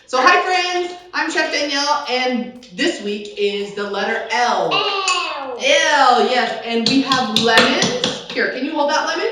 So hi friends, I'm Chef Danielle, and this week is the letter L. L. L, yes, and we have lemons. Here, can you hold that lemon?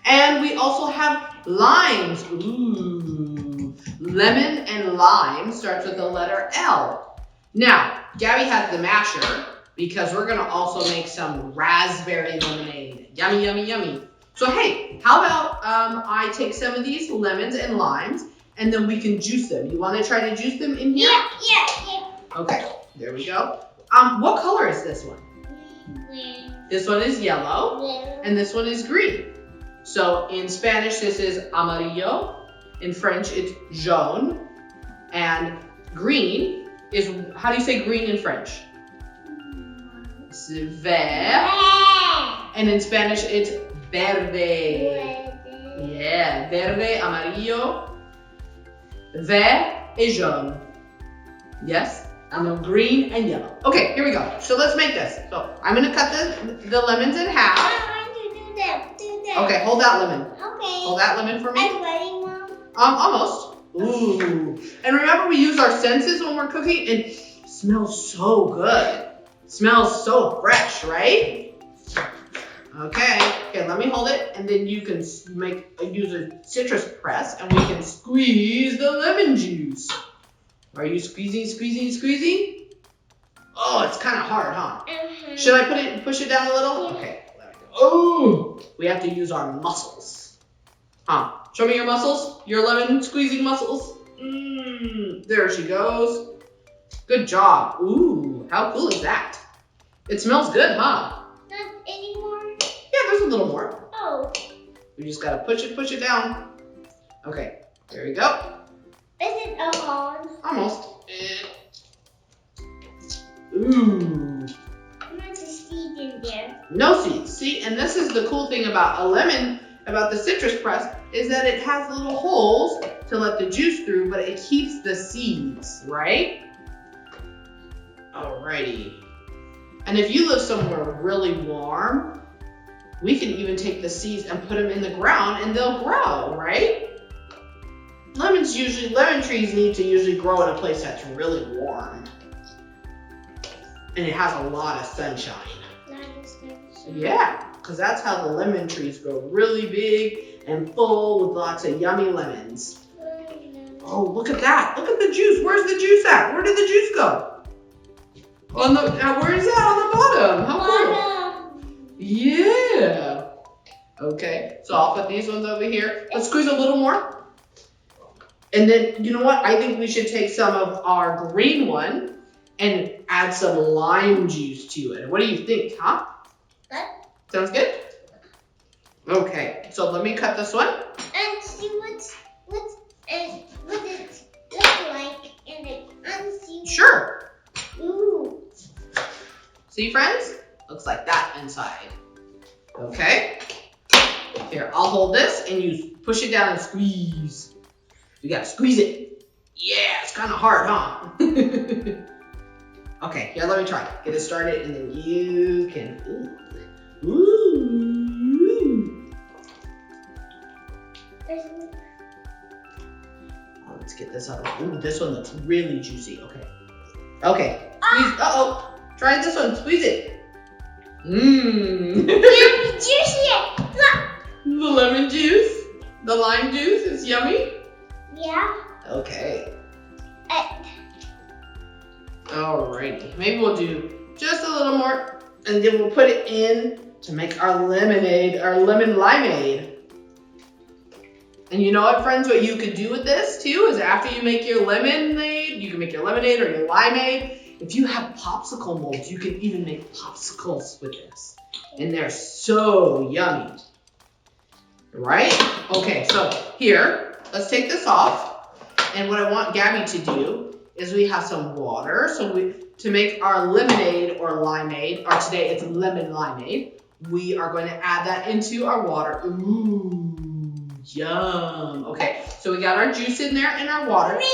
And we also have limes. Ooh, lemon and lime starts with the letter L. Now, Gabby has the masher because we're gonna also make some raspberry lemonade. Yummy, yummy, yummy. So hey, how about I take some of these lemons and limes and then we can juice them. You wanna try to juice them in here? Yeah. Okay, there we go. What color is this one? Green. This one is yellow and this one is green. So in Spanish, this is amarillo. In French, it's jaune. And green is, how do you say green in French? C'est vert. And in Spanish, it's verde. Yeah, verde, amarillo, vert, et jaune. Yes? And then green and yellow. Okay, here we go. So let's make this. So I'm gonna cut the lemons in half. I want to do that. Okay, hold that lemon. Okay. Hold that lemon for me. I'm ready, Mom. Almost. Ooh. And remember, we use our senses when we're cooking, and it smells so good. It smells so fresh, right? Okay. Okay, let me hold it, and then you can use a citrus press, and we can squeeze the lemon juice. Are you squeezing? Oh, it's kind of hard, huh? Should I push it down a little? Yeah. Okay. Oh, we have to use our muscles. Huh? Show me your muscles. Your lemon squeezing muscles. There she goes. Good job. Ooh, how cool is that? It smells good, huh? Not anymore. Yeah, there's a little more. Oh. We just gotta push it down. Okay, there we go. Is it alone? Almost. Ooh. Not the seed in there. No seeds. See, and this is the cool thing about a lemon, about the citrus press, is that it has little holes to let the juice through, but it keeps the seeds, right? Alrighty. And if you live somewhere really warm, we can even take the seeds and put them in the ground and they'll grow, right? Lemon trees need to usually grow in a place that's really warm. And it has a lot of sunshine. Yeah, because that's how the lemon trees grow really big and full with lots of yummy lemons. Oh, look at that. Look at the juice. Where's the juice at? Where did the juice go? Where is that on the bottom? How cool. Yeah. Okay, so I'll put these ones over here. Let's squeeze a little more. And then, you know what? I think we should take some of our green one and add some lime juice to it. What do you think, huh? Good. Sounds good? Okay, so let me cut this one. And see what it look like in it. And see. Sure. Ooh. See, friends? Looks like that inside. Okay. Here, I'll hold this and you push it down and squeeze. You gotta squeeze it. Yeah, it's kind of hard, huh? Okay, here, let me try. Get it started and then you can, ooh. Oh, let's get this other one. Ooh, this one looks really juicy. Okay, squeeze. Uh-oh. Try this one. Squeeze it. Yummy, juicy. Look. The lemon juice. The lime juice is yummy. Yeah. Okay. Alrighty. Maybe we'll do just a little more and then we'll put it in to make our lemonade, our lemon limeade. And you know what, friends? What you could do with this too is after you make your lemonade, you can make your lemonade or your limeade. If you have popsicle molds, you can even make popsicles with this. And they're so yummy. Right? Okay, so here, let's take this off. And what I want Gabby to do is we have some water. So to make our lemonade or limeade, or today it's lemon limeade, we are going to add that into our water. Ooh, yum. Okay, so we got our juice in there and our water. Me.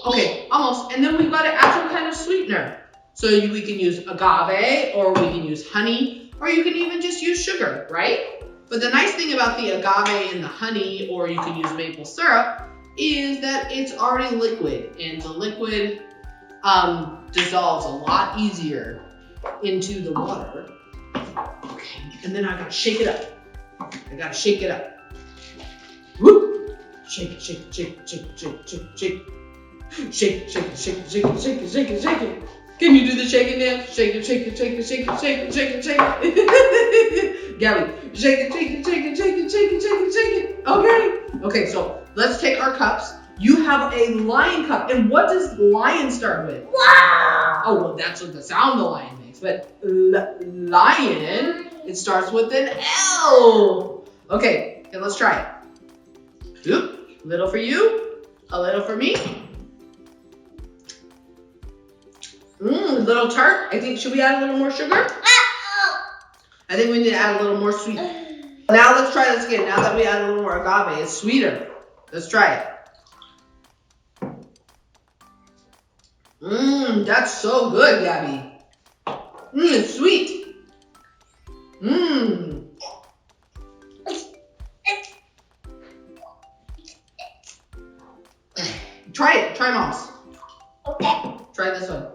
Okay, almost. And then we've got to add some kind of sweetener. So we can use agave, or we can use honey, or you can even just use sugar, right? But the nice thing about the agave and the honey, or you can use maple syrup, is that it's already liquid, and the liquid dissolves a lot easier into the water. Okay, and then I gotta shake it up. I gotta shake it up. Whoop! Shake it, shake it, shake it, shake it, shake it, shake it. Shake it, shake it, shake it, shake it, shake it, shake it, shake it. Can you do the shaking dance? Shake it, shake it, shake it, shake it, shake it, shake it, shake it. Gabby, shake it, shake it, shake it, shake it, shake it, shake it, shake it. Okay. Okay, so let's take our cups. You have a lion cup. And what does lion start with? Wow! Oh, well, that's what the sound the lion makes. But lion, it starts with an L. Okay, let's try it. Oop, a little for you, a little for me. A little tart. I think, should we add a little more sugar? I think we need to add a little more sweet. Now let's try this again. Now that we add a little more agave, it's sweeter. Let's try it. That's so good, Gabby. It's sweet. Try it. Try Mom's. Okay. Try this one.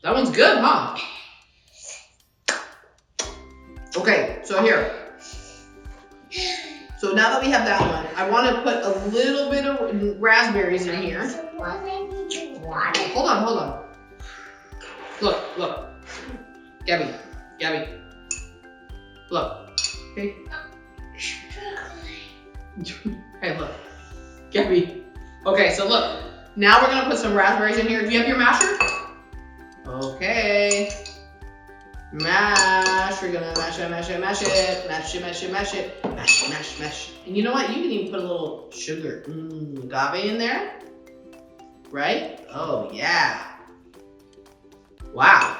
That one's good, huh? Okay, so here. So now that we have that one, I want to put a little bit of raspberries in here. So what I need to water? Hold on. Look. Gabby. Look. Okay. Hey, look. Gabby. Okay, so look. Now we're going to put some raspberries in here. Do you have your masher? Okay. Mash. We're going to mash it. Mash it. Mash. And you know what? You can even put a little sugar. Agave in there. Right? Oh, yeah. Wow.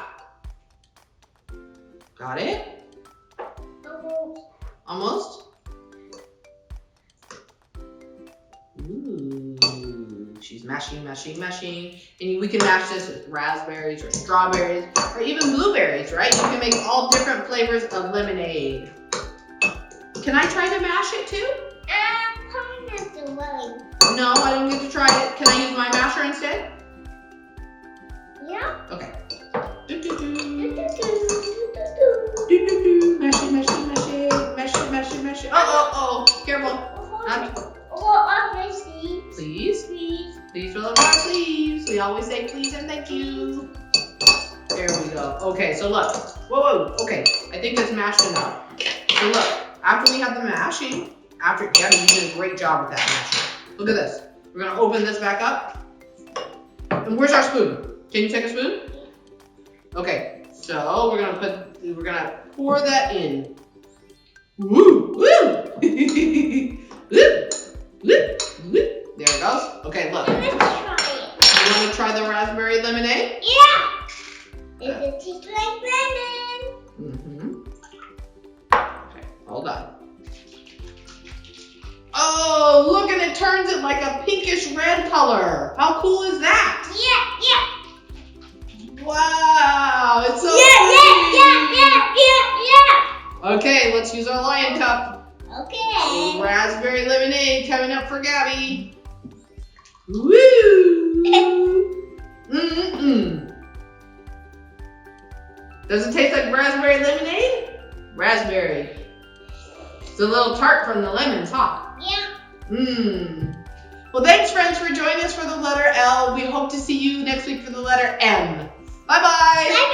Got it? Almost? Ooh, she's mashing. And we can mash this with raspberries or strawberries or even blueberries, right? You can make all different flavors of lemonade. Can I try to mash it too? Probably not the way. No, I don't get to try it. Can I use my masher instead? Yeah. Okay. Mash it. Oh, careful. Obviously. Please for the rock, please. We always say please and thank you. There we go. Okay, so look. Whoa. Okay, I think it's mashed enough. So look, after we have the mashing, Gabby, you did a great job with that mashing. Look at this. We're gonna open this back up. And where's our spoon? Can you take a spoon? Okay, so we're gonna pour that in. Woo! There it goes. Okay, look. Let's try it. You want to try the raspberry lemonade? Yeah. It tastes like lemon. Okay, hold on. Oh, look, and it turns it like a pinkish red color. How cool is that? Yeah. Wow, it's so Yeah. Okay, let's use our lion cup. Okay. Raspberry lemonade coming up for Gabby. Woo! Does it taste like raspberry lemonade? Raspberry. It's a little tart from the lemons, huh? Yeah. Well, thanks, friends, for joining us for the letter L. We hope to see you next week for the letter M. Bye-bye. Bye.